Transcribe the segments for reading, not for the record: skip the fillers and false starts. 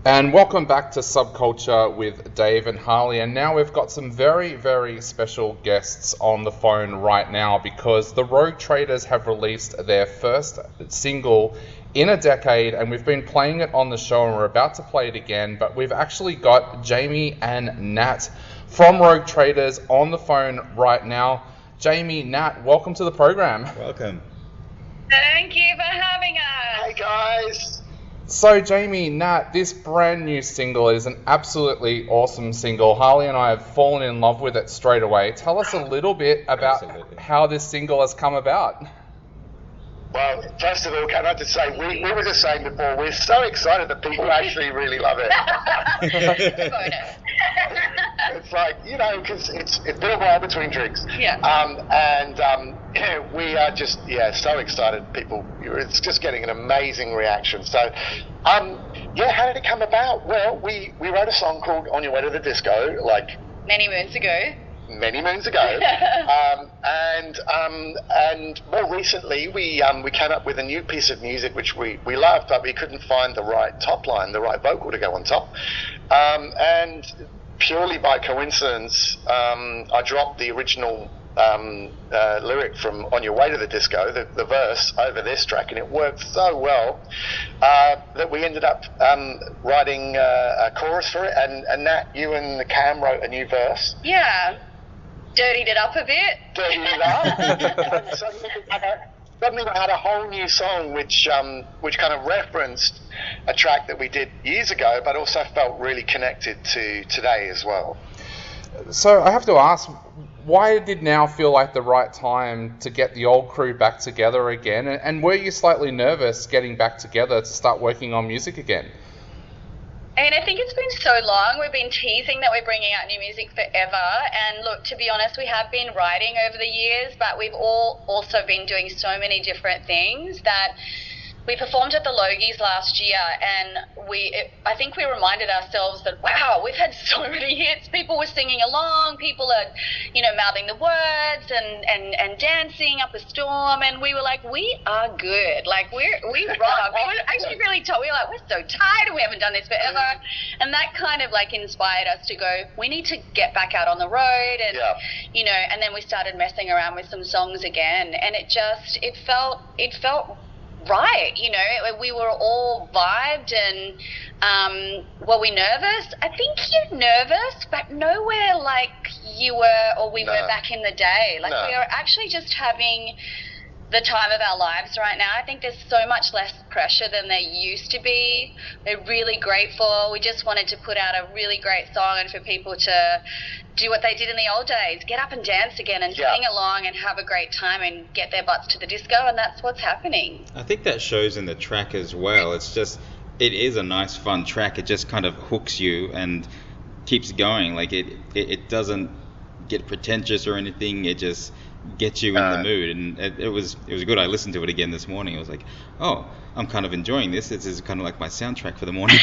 And welcome back to Subculture with Dave and Harley. And now we've got some very, very special guests on the phone right now because the Rogue Traders have released their first single in a decade, and we've been playing it on the show and we're about to play it again, but we've actually got Jamie and Nat from Rogue Traders on the phone right now. Jamie, Nat, welcome to the program. Welcome. Thank you for having us. Hey guys. So Jamie, Nat, this brand new single is an absolutely awesome single. Harley and I have fallen in love with it straight away. Tell us a little bit about how this single has come about. Well, first of all, can I just say, we were just saying before, we're so excited that people actually really love it. It's like, you know, because it's been a while between drinks. Yeah. We are just, so excited. People, it's just getting an amazing reaction. So, how did it come about? Well, we wrote a song called On Your Way to the Disco, like... Many moons ago. And more recently we came up with a new piece of music which we loved, but we couldn't find the right top line, the right vocal to go on top, and purely by coincidence I dropped the original lyric from On Your Way to the Disco, the verse, over this track, and it worked so well that we ended up writing a chorus for it, and Nat, you and the Cam wrote a new verse. Yeah. Dirtied it up a bit. Dirtied it up. Suddenly we had a whole new song which kind of referenced a track that we did years ago, but also felt really connected to today as well. So I have to ask, why did now feel like the right time to get the old crew back together again? And were you slightly nervous getting back together to start working on music again? I think it's been so long. We've been teasing that we're bringing out new music forever. And look, to be honest, we have been writing over the years, but we've all also been doing so many different things that we performed at the Logies last year, and I think we reminded ourselves that, wow, we've had so many hits. People were singing along, people are, mouthing the words and dancing up a storm, and we were like, we are good. Like, we rock. We were actually really told, we were like, we're so tired and we haven't done this forever. And that kind of like inspired us to go, we need to get back out on the road, and, and then we started messing around with some songs again, and it felt right, we were all vibed, and were we nervous? I think you're nervous, but nowhere like you were or we were back in the day. Like, we are actually just having the time of our lives right now. I think there's so much less pressure than there used to be. We're really grateful. We just wanted to put out a really great song and for people to do what they did in the old days, get up and dance again and sing along and have a great time and get their butts to the disco, and that's what's happening. I think that shows in the track as well. It is a nice, fun track. It just kind of hooks you and keeps going. Like, it doesn't get pretentious or anything. It just gets you in the mood, and it was good. I listened to it again this morning. I was like, oh, I'm kind of enjoying this. This is kind of like my soundtrack for the morning.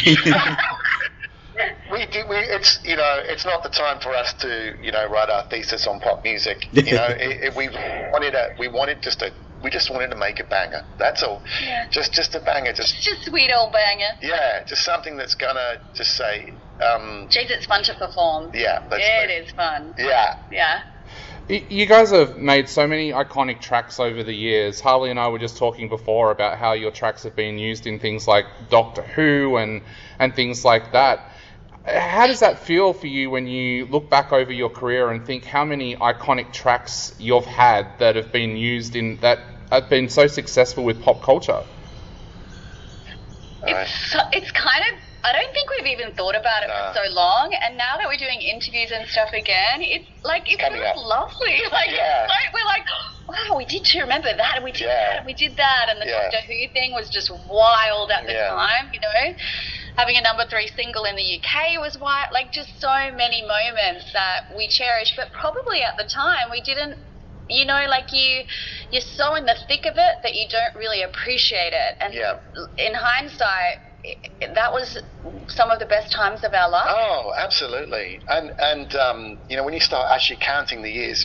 It's not the time for us to write our thesis on pop music. We just wanted to make a banger. That's all. Yeah. Just a banger. Just a sweet old banger. Yeah, just something that's gonna just say. Jeez, it's fun to perform. Yeah, it is fun. Yeah. Yeah. You guys have made so many iconic tracks over the years. Harley and I were just talking before about how your tracks have been used in things like Doctor Who and things like that. How does that feel for you when you look back over your career and think how many iconic tracks you've had that have been used that have been so successful with pop culture? It's kind of, I don't think we've even thought about it for so long, and now that we're doing interviews and stuff again, it feels lovely. We're like, wow, we did remember that, and we did that, and we did that, and the Doctor Who thing was just wild at the time, Having a number 3 single in the UK was wild, like just so many moments that we cherish, but probably at the time we didn't, you're so in the thick of it that you don't really appreciate it, and in hindsight, that was some of the best times of our life. Oh, absolutely. And when you start actually counting the years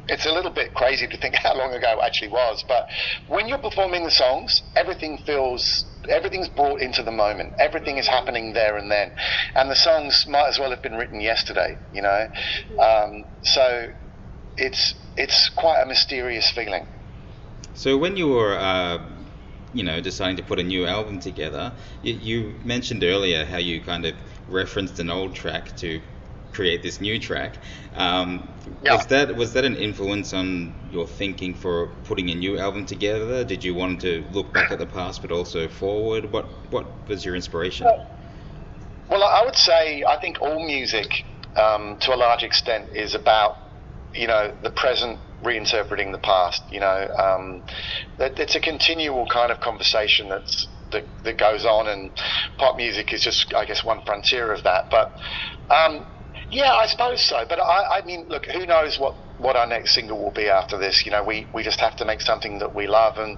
it's a little bit crazy to think how long ago it actually was, but when you're performing the songs, everything's brought into the moment. Everything is happening there and then, and the songs might as well have been written yesterday, you know. So it's quite a mysterious feeling. So when you were, deciding to put a new album together, you mentioned earlier how you kind of referenced an old track to create this new track. Was that an influence on your thinking for putting a new album together? Did you want to look back at the past but also forward? What was your inspiration? Well, I would say I think all music, to a large extent, is about, you know, the present reinterpreting the past. You know, it's a continual kind of conversation that goes on, and pop music is just, I guess, one frontier of that. But yeah, I suppose so. But I mean, look, who knows what our next single will be after this? You know, we just have to make something that we love, and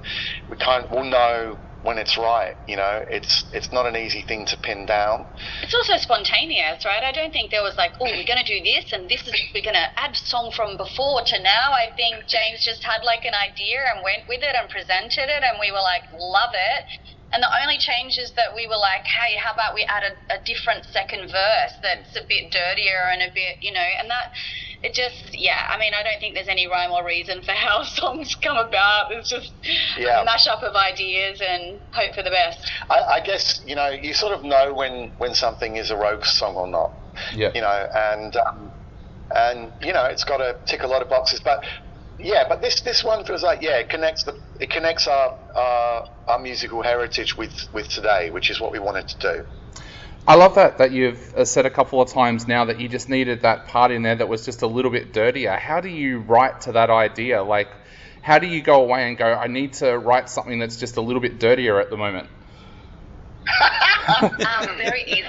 we'll know when it's right. You know, it's not an easy thing to pin down. It's also spontaneous, right? I don't think there was like, oh, we're going to do this, and we're going to add a song from before to now. I think James just had like an idea and went with it and presented it, and we were like, love it. And the only changes that we were like, hey, how about we add a different second verse that's a bit dirtier and a bit, you know, and that, it just, yeah, I mean, I don't think there's any rhyme or reason for how songs come about. It's just a mash-up of ideas and hope for the best. I guess, you know, you sort of know when something is a Rogue song or not. Yeah. You know, and you know, it's got to tick a lot of boxes, but yeah, but this one feels like, yeah, it connects our musical heritage with today, which is what we wanted to do. I love that you've said a couple of times now that you just needed that part in there that was just a little bit dirtier. How do you write to that idea? Like, how do you go away and go, I need to write something that's just a little bit dirtier at the moment? Very easy.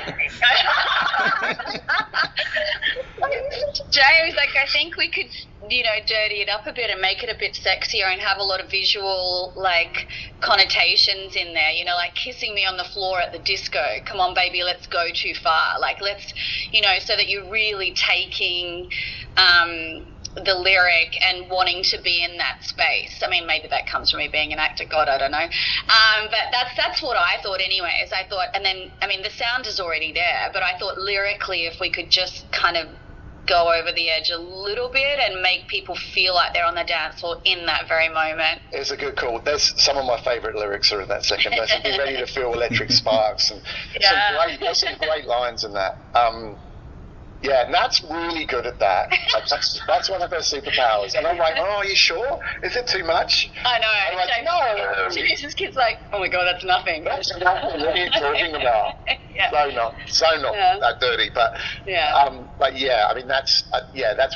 James, like, I think we could, you know, dirty it up a bit and make it a bit sexier and have a lot of visual, like, connotations in there, you know, like kissing me on the floor at the disco. Come on, baby, let's go too far. Like, let's, you know, so that you're really taking the lyric and wanting to be in that space. I mean, maybe that comes from me being an actor, God, I don't know. But that's what I thought anyways. I thought, and then, I mean, the sound is already there, but I thought lyrically, if we could just kind of go over the edge a little bit and make people feel like they're on the dance floor in that very moment. It's a good call. There's some of my favourite lyrics are in that section. There's Be Ready to Feel Electric Sparks, and there's some great lines in that. Yeah, Nat's really good at that. That's one of her superpowers. And I'm like, oh, are you sure? Is it too much? I know. I'm like, no. This kid's like, oh my God, that's nothing. That's nothing. What are you talking about? Yeah. So not that dirty. But but yeah, I mean, that's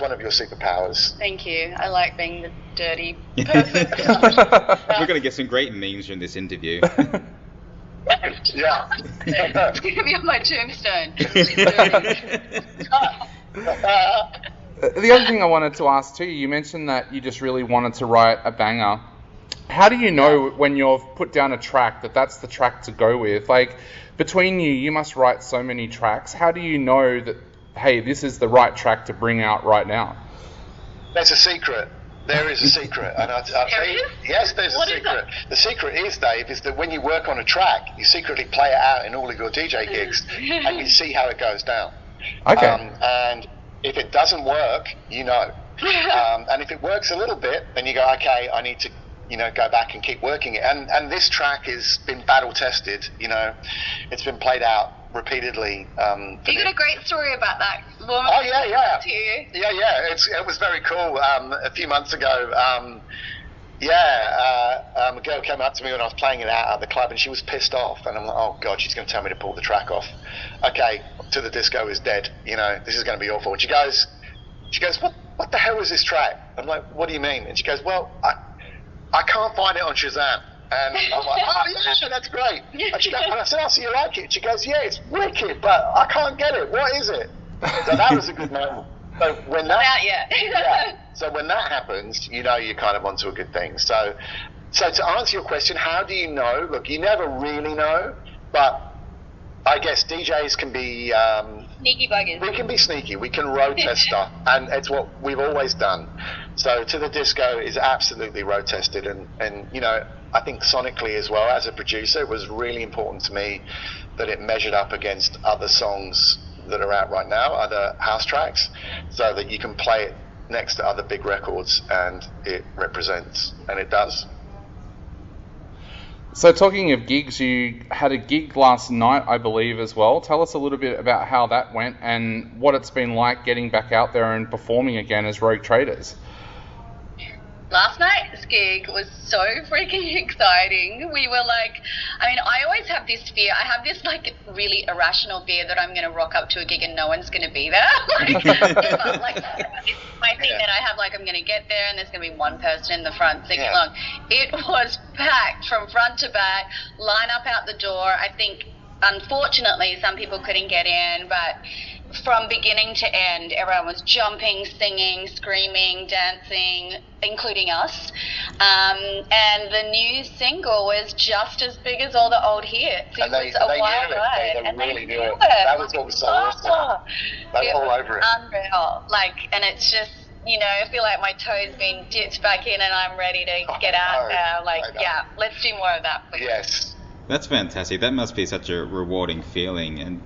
one of your superpowers. Thank you. I like being the dirty person. We're going to get some great memes from this interview. Yeah. It's going to be on my tombstone. The other thing I wanted to ask too, you mentioned that you just really wanted to write a banger. How do you know when you've put down a track that that's the track to go with? Like, between you must write so many tracks. How do you know that, hey, this is the right track to bring out right now? That's a secret. There is a secret, and I'll tell you. Yes, there's a secret. The secret is, Dave, is that when you work on a track, you secretly play it out in all of your DJ gigs, and you see how it goes down. Okay. And if it doesn't work, you know. And if it works a little bit, then you go, okay, I need to, you know, go back and keep working it. And this track has been battle tested. You know, it's been played out repeatedly. You got a great story about that. Oh yeah. It was very cool. A few months ago, a girl came up to me when I was playing it out at the club, and she was pissed off. And I'm like, oh God, she's going to tell me to pull the track off. Okay, To the Disco is dead. You know, this is going to be awful. And she goes, what the hell is this track? I'm like, what do you mean? And she goes, well, I can't find it on Shazam. And I'm like, oh yeah, that's great. And I said, oh, so you like it? She goes, yeah, it's wicked, but I can't get it. What is it? So that was a good moment. So when so when that happens, you know you're kind of onto a good thing. So to answer your question, how do you know? Look, you never really know, but I guess DJs can be Sneaky buggers. we can be sneaky. We can road test stuff, and it's what we've always done. So To the Disco is absolutely road tested, and you know, I think sonically as well, as a producer, it was really important to me that it measured up against other songs that are out right now, other house tracks, so that you can play it next to other big records and it represents, and it does. So talking of gigs, you had a gig last night, I believe, as well. Tell us a little bit about how that went and what it's been like getting back out there and performing again as Rogue Traders. Last night's gig was so freaking exciting. We were like, I mean, I always have this fear. I have this like really irrational fear that I'm going to rock up to a gig and no one's going to be there. Like it's my thing that I have, like I'm going to get there and there's going to be one person in the front singing along. It was packed from front to back, line up out the door. I think, unfortunately, some people couldn't get in, but from beginning to end, everyone was jumping, singing, screaming, dancing, including us. And the new single was just as big as all the old hits. It was a wild ride. They really knew it. That was what was so awesome. They were all over it. Unreal. Like, and it's just, you know, I feel like my toes been dipped back in and I'm ready to get out now. Like, yeah, let's do more of that, please. Yes. That's fantastic. That must be such a rewarding feeling. And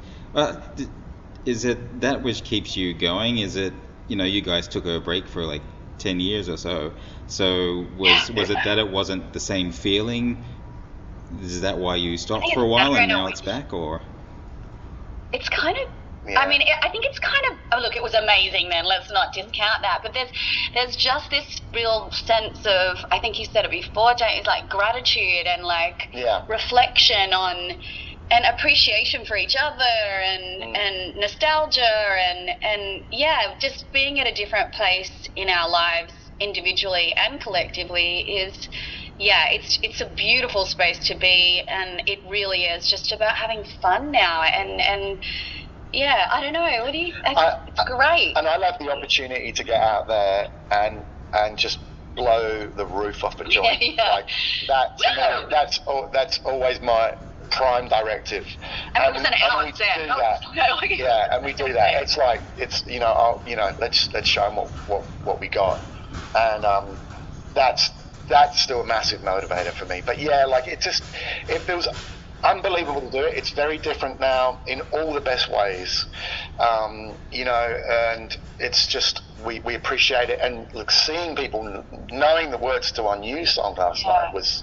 is it that which keeps you going? Is it, you know, you guys took a break for like 10 years or so. So was it that it wasn't the same feeling? Is that why you stopped for a while and now it's back, or? It's kind of, I mean, I think it's kind of, oh look, it was amazing then, let's not discount that, but there's just this real sense of, I think you said it before, it's like gratitude and like reflection on, and appreciation for each other and nostalgia and yeah, just being at a different place in our lives individually and collectively is, yeah, it's a beautiful space to be, and it really is just about having fun now and yeah, I don't know, what do you, it's great. And I love the opportunity to get out there and just blow the roof off a joint. Like that, to me, that's always my prime directive. And it was an hour set. Yeah, and we do that. It's like, it's, you know, let's show them what we got, and that's still a massive motivator for me. But yeah, like it feels unbelievable to do it. It's very different now in all the best ways, you know, and it's just we appreciate it. And look, seeing people knowing the words to our new song last night was,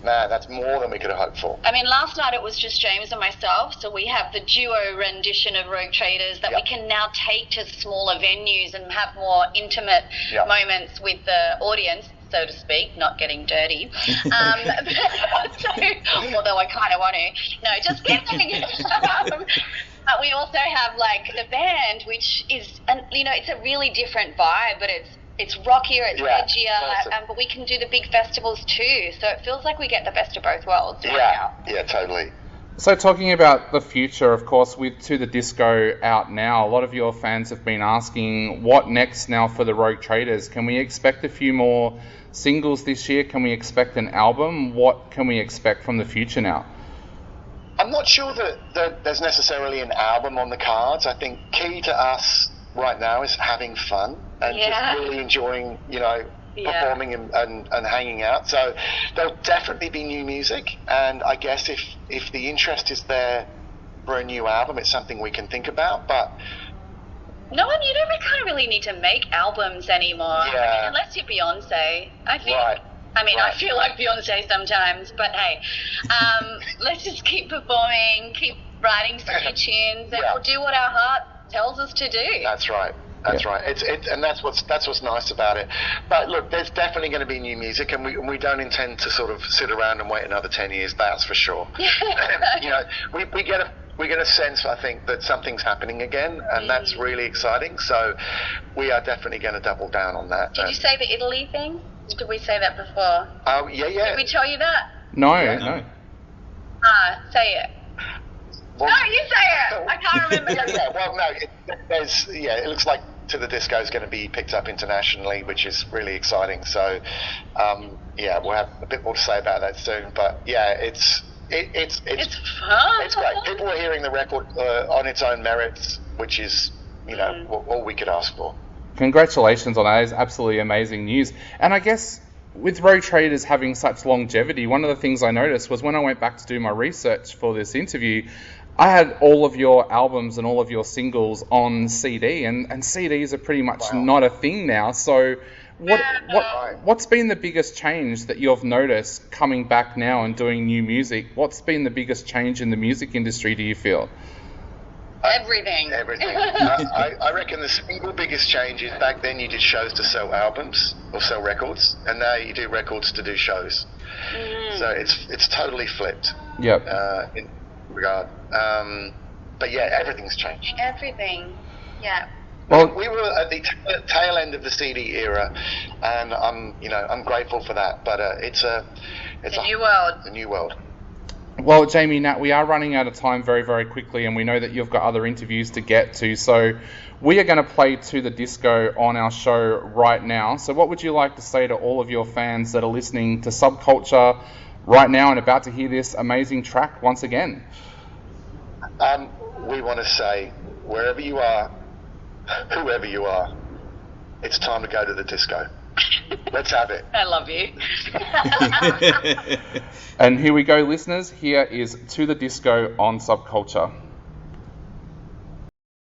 man, that's more than we could have hoped for. I mean, last night it was just James and myself, so we have the duo rendition of Rogue Traders that we can now take to smaller venues and have more intimate moments with the audience, so to speak, not getting dirty. Although I kind of want to. No, just kidding. But we also have like the band, which is, you know, it's a really different vibe, but it's rockier, it's edgier, but we can do the big festivals too. So it feels like we get the best of both worlds right now. Yeah, totally. So talking about the future, of course, with To the Disco out now, a lot of your fans have been asking what next now for the Rogue Traders. Can we expect a few more singles this year? Can we expect an album? What can we expect from the future now? I'm not sure that there's necessarily an album on the cards. I think key to us right now is having fun and just really enjoying, you know, performing and hanging out. So there'll definitely be new music, and I guess if the interest is there for a new album, it's something we can think about. But you don't kind of really need to make albums anymore. I mean, unless you're Beyonce, I think. I feel like Beyonce sometimes, but hey, let's just keep performing, keep writing sticky tunes, and we'll do what our heart tells us to do. That's right. That's right. And that's what's nice about it. But look, there's definitely going to be new music, and we don't intend to sort of sit around and wait another 10 years. That's for sure. You know, we get a sense, I think, that something's happening again, and that's really exciting. So we are definitely going to double down on that. Did you say the Italy thing? Did we say that before? Oh, yeah. Did we tell you that? No. Say it. Well, no, you say it. I can't remember. Well, no. It looks like To the Disco is going to be picked up internationally, which is really exciting. So, we'll have a bit more to say about that soon. But yeah, It's fun. It's great. People are hearing the record on its own merits, which is, all we could ask for. Congratulations on that. It's absolutely amazing news. And I guess with Road Traders having such longevity, one of the things I noticed was when I went back to do my research for this interview, I had all of your albums and all of your singles on CD, and CDs are pretty much not a thing now. So what's been the biggest change that you've noticed coming back now and doing new music? What's been the biggest change in the music industry, do you feel? Everything. I reckon the single biggest change is back then you did shows to sell albums or sell records, and now you do records to do shows. So it's totally flipped. Yep. In regard. But yeah, everything's changed. Everything. Yeah. Well, we were at the tail end of the CD era, and I'm grateful for that. But it's a new world. A new world. Well, Jamie, Nat, we are running out of time very, very quickly, and we know that you've got other interviews to get to. So we are going to play To The Disco on our show right now. So what would you like to say to all of your fans that are listening to Subculture right now and about to hear this amazing track once again? We want to say, wherever you are, whoever you are, it's time to go to the disco. Let's have it. I love you. And here we go, listeners. Here is To The Disco on Subculture.